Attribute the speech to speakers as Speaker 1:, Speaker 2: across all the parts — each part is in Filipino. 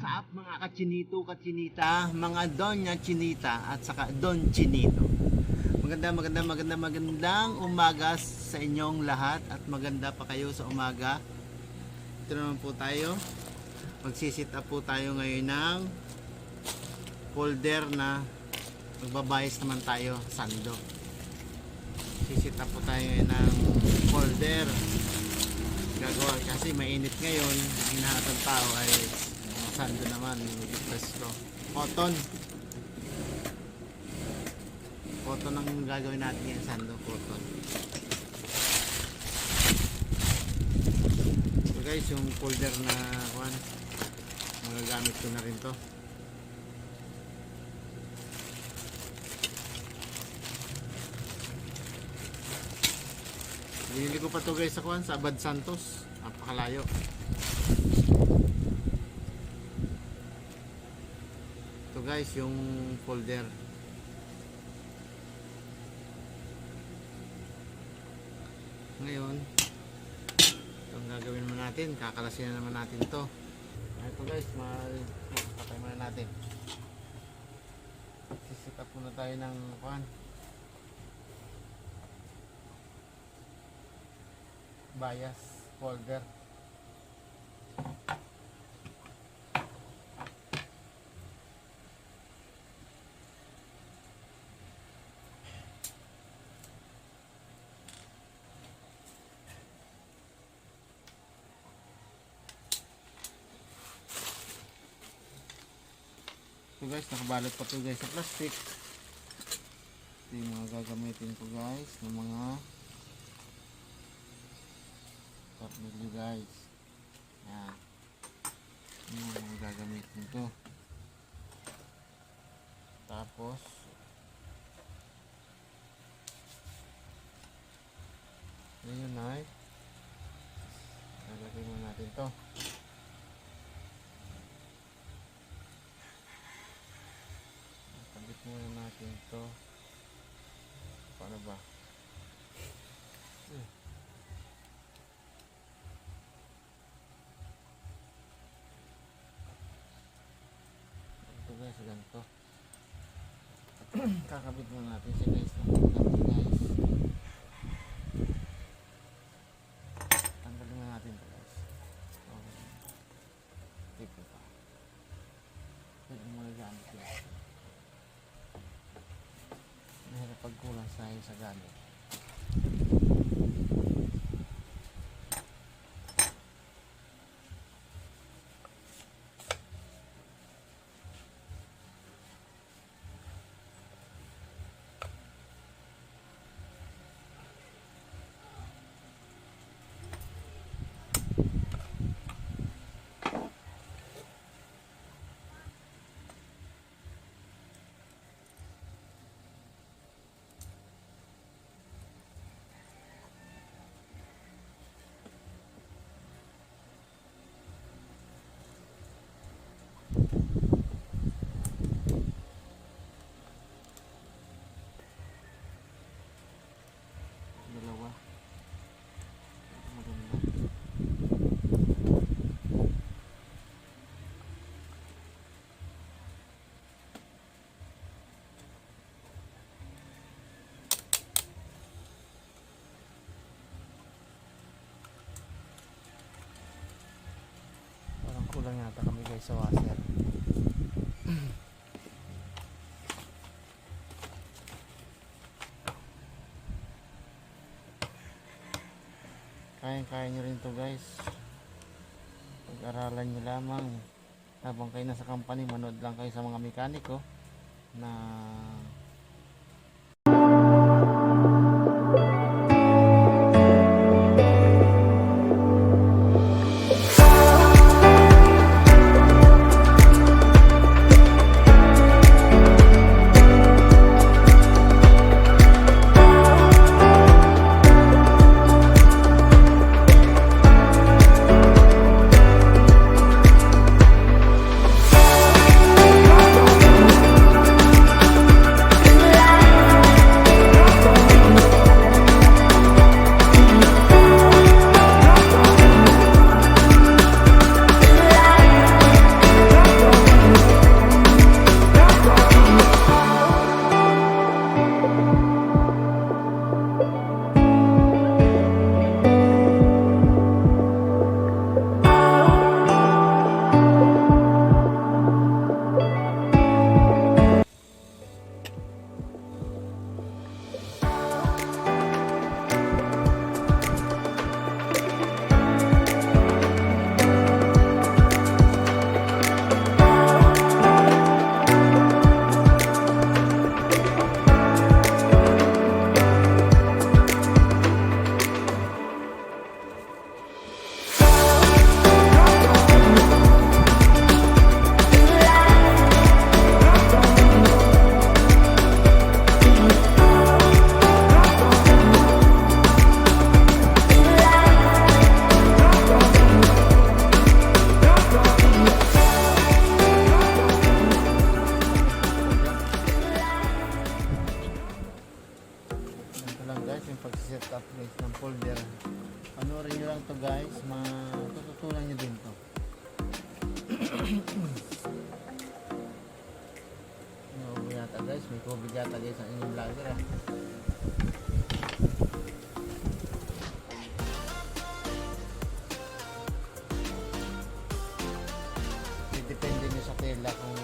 Speaker 1: up mga kachinito, kachinita, mga donya chinita at saka don chinito. Magandang umaga sa inyong lahat at maganda pa kayo sa umaga. Ito naman po tayo. Magsisit up po tayo ngayon ng folder na magbabayas naman tayo sando. Sisit up po tayo ngayon ng folder. Gagawa kasi mainit ngayon. Ang hinahanap ng tao ay sando naman, presko. Cotton ang gagawin natin yung sando, cotton. So guys, yung folder na magagamit ko na rin to. Binili ko pa to guys sa Abad Santos. Napakalayo. Ito guys yung folder. Ngayon, itong gagawin mo natin. Kakalasin na naman natin to. Ito guys, patay muna natin. Sisikap muna tayo ng bias folder. So guys, nakabalot pa to guys sa plastic. Ito yung mga gagamitin ko guys ng mga tornilyo guys. Yan. Yung mga gagamitin ko. Tapos ngayon ay lalagay mo natin to. Kabit muna natin to. Paano ba? Ito guys, ganito. Kakabit muna natin siya guys. Tanggalin na natin ito guys. Tipo pa. Pwede mo nagamit guys. Mahirap pagkulang tayo sa gamit. Kulang yata kami guys sa washer. Kaya nyo rin to guys. Pag-aralan nyo lamang habang kayo nasa company, manood lang kayo sa mga mekaniko na ating pag-set up guys ng folder. Panoorin nyo lang to guys, matututunan nyo din to. Naubo yata guys, may COVID yata guys ang inyong vlogger ah. Depende nyo sa tela kung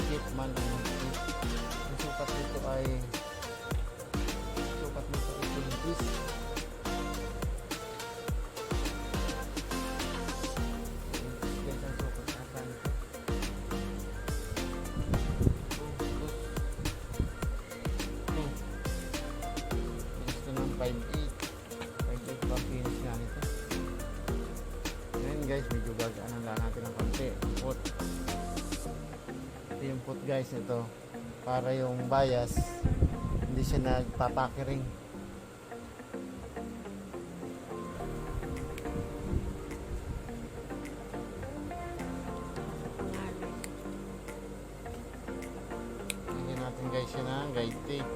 Speaker 1: skip man o skip. Ang sukat nito ay sukat nito ay 20s. Guys, ang sukat nata nito. Gusto ng 5.8. 5.8 ba finish nga nito. Ngayon guys, medyo gagaanan lang natin ng konti. Ang put. Ito yung put guys, ito. Para yung bias, hindi siya nagpapakiring. Lagyan natin guys siya ng guide tape.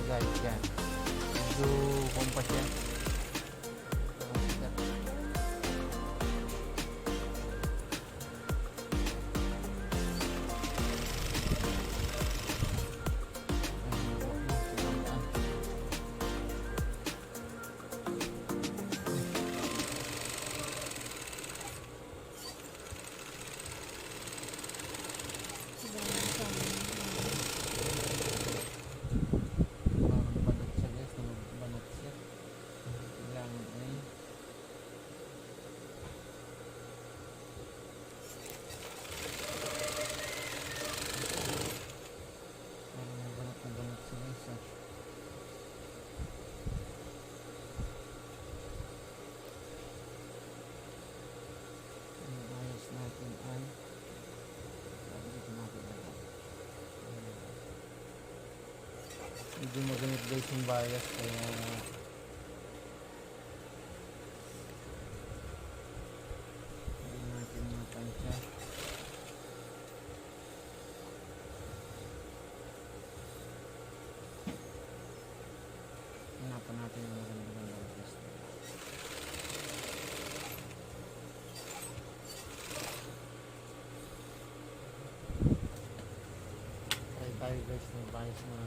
Speaker 1: Guys, yan. Medyo kompas yan. Medyo magamit guys yung bias kaya hindi natin matansya. Hanapan natin yung magandang bias. Try tayo guys ng bias na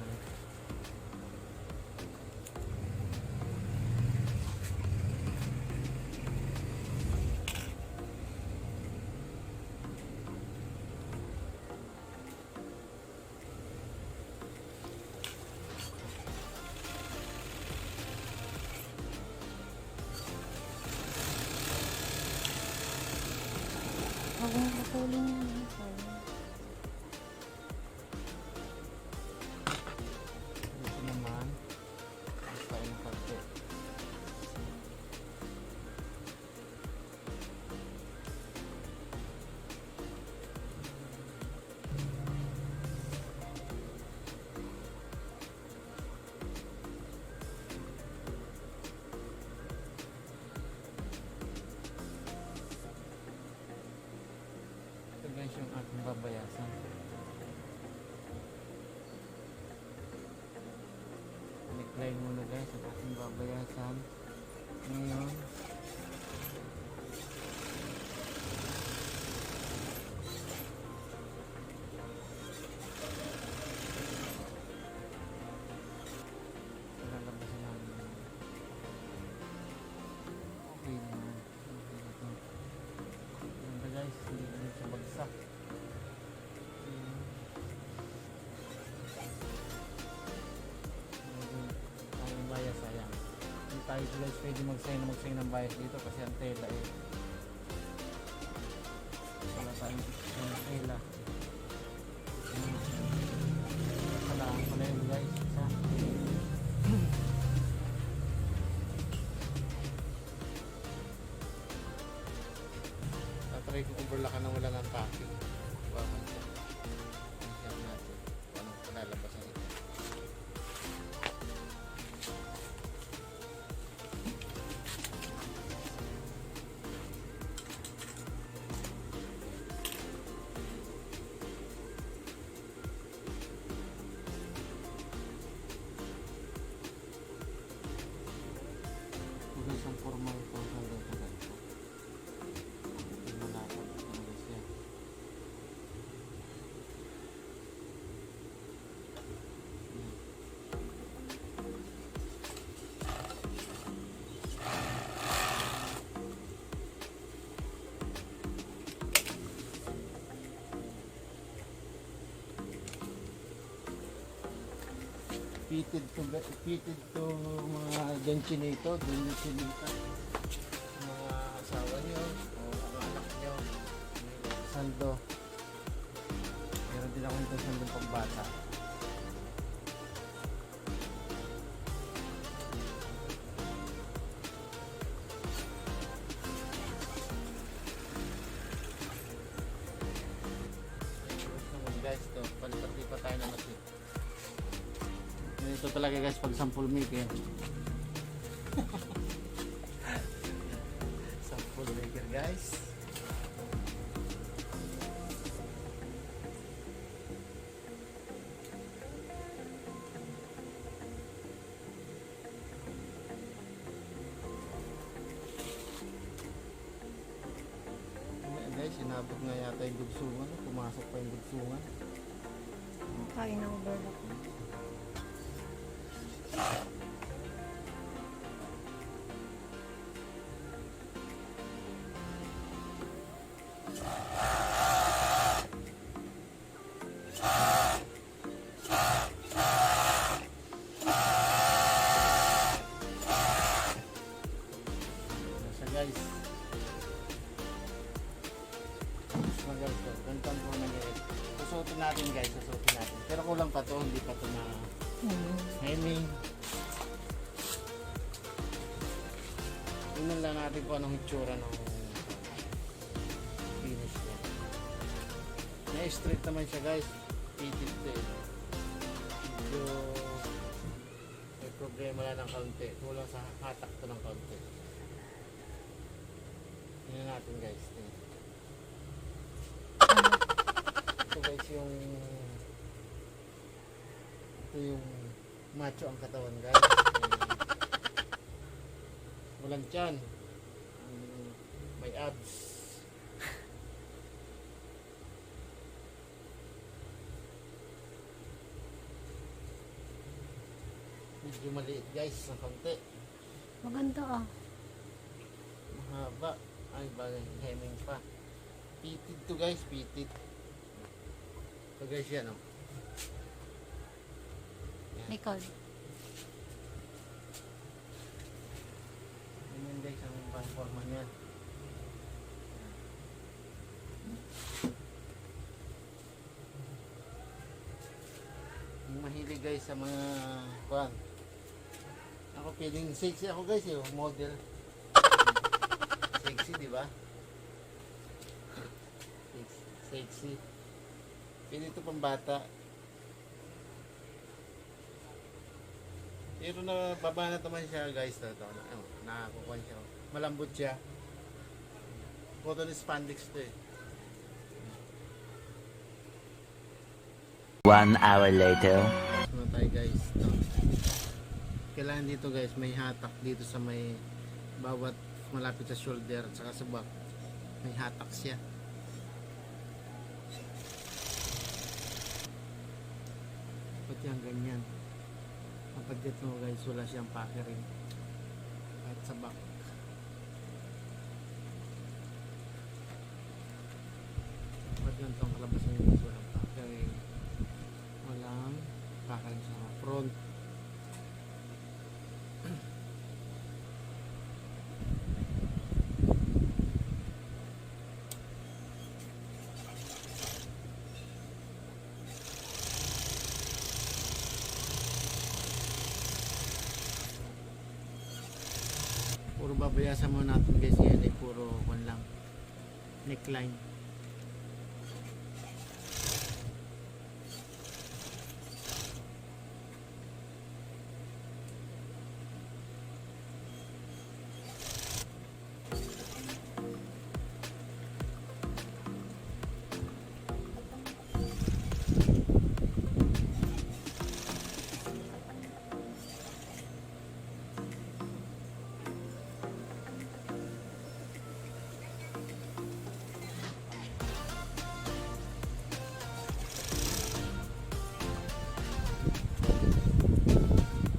Speaker 2: Ako nakatulong yun.
Speaker 1: dito naman basta yung parte. Ito guys yung ating babayasan. Neckline muna guys ang ating babayasan. Ngayon lalabasan namin. Okay naman. Ganda guys, hindi na siya bagsak. Kahit guys, pwede mag-sign ng bias dito kasi ang tela eh. Wala tayong tela. Pala yun guys. Isa. Tatry ko overlakan na wala ng packing. Bahan ko. Check natin. Anong palalabas ang ito. Guys, ang formal ito sa dito guys. Tingnan natin ano guys yan. Fitted to mga Donchinito, Donchinita, mga asawa niyo o mga anak niyo, sando. Meron din ako ito sandong pambata. Guys, to palipat-lipat tayo ng machine. Ito talaga guys pag sample make eh. Sample maker guys. Guys, inabot nga yata yung dugsungan. Pumasok pa yung dugsungan.
Speaker 2: Kaya na overlock.
Speaker 1: Guys, guys, ganito po nangyari. Susutin natin guys, susutin natin. Pero kulang pa to, hindi pa to na hemming. Tingnan lang natin kung anong hitsura ng finish niya. Na-straight naman siya guys. Fitted to eh. Medyo may problema lang ng kaunti. Kulang sa hatak to ng kaunti. Tingnan natin guys. Ito guys yung macho ang katawan guys. Walang tiyan. May abs. Medyo maliit guys ng konti.
Speaker 2: Maganda ah.
Speaker 1: Mahaba. Ay bagay, hemming pa. Fitted to guys, fitted. So guys yan oh.
Speaker 2: Likod.
Speaker 1: Ganyan guys ang transformer niya. Yung mahilig guys sa mga kuwan. Ako feeling sexy ako guys eh, model. Sexy, di ba? Sexy. Pwede ito pang bata. Pero na baba na naman siya guys. Nakakukuha siya. Malambot siya. Cotton spandex to eh.
Speaker 3: 1 hour later.
Speaker 1: Ano tayo guys? Kailangan dito guys may hatak dito sa may bawat malapit sa shoulder at saka sa back. May hatak siya. Ba't yan ganyan? Kapag dito guys wala siyang packering. At sa back. Ba't yan itong kalabasan yung guys walang packering. Walang packering sa front. babayasan mo natin guys ngayon ay puro kwan lang. Neckline.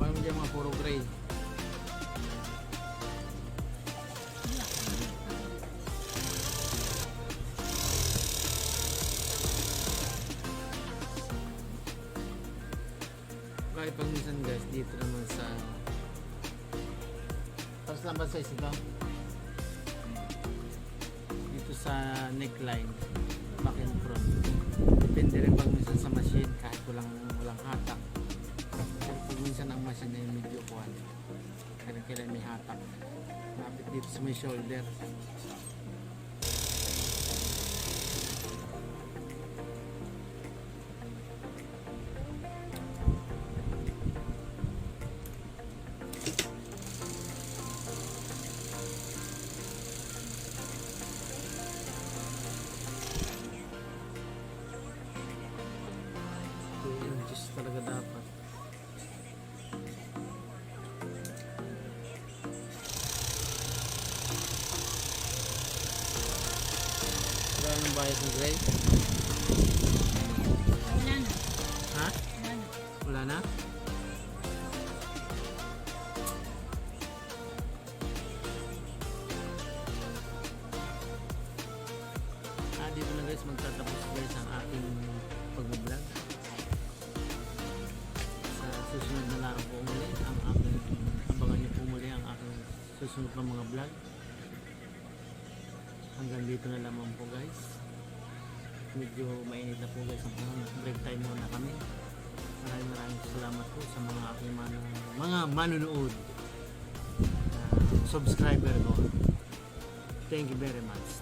Speaker 1: Paano mo dyan mga puro gray? Kahit pag minsan guys, dito naman sa tapos lang ba size ito? Dito sa neckline, back and front. Depende rin pag minsan sa machine, kahit walang hatak. Pero pag minsan ang machine ay medyo kuhan, kailan may hatak. Lapit dito sa may shoulder. Inches talaga dapat. Wala nang bias ng gray?
Speaker 2: Wala na.
Speaker 1: Ha?
Speaker 2: Wala na.
Speaker 1: Wala na? Dito na guys magtatapos guys ang aking pag-vlog. Sa susunod na lang po muli ang aking abangan niyo po muli ang aking susunod na mga vlog. Hanggang dito na lamang po guys. Medyo mainit na po guys ang panahon. Break time muna kami. Maraming salamat po sa mga aking mga manonood, subscriber ko. Thank you very much.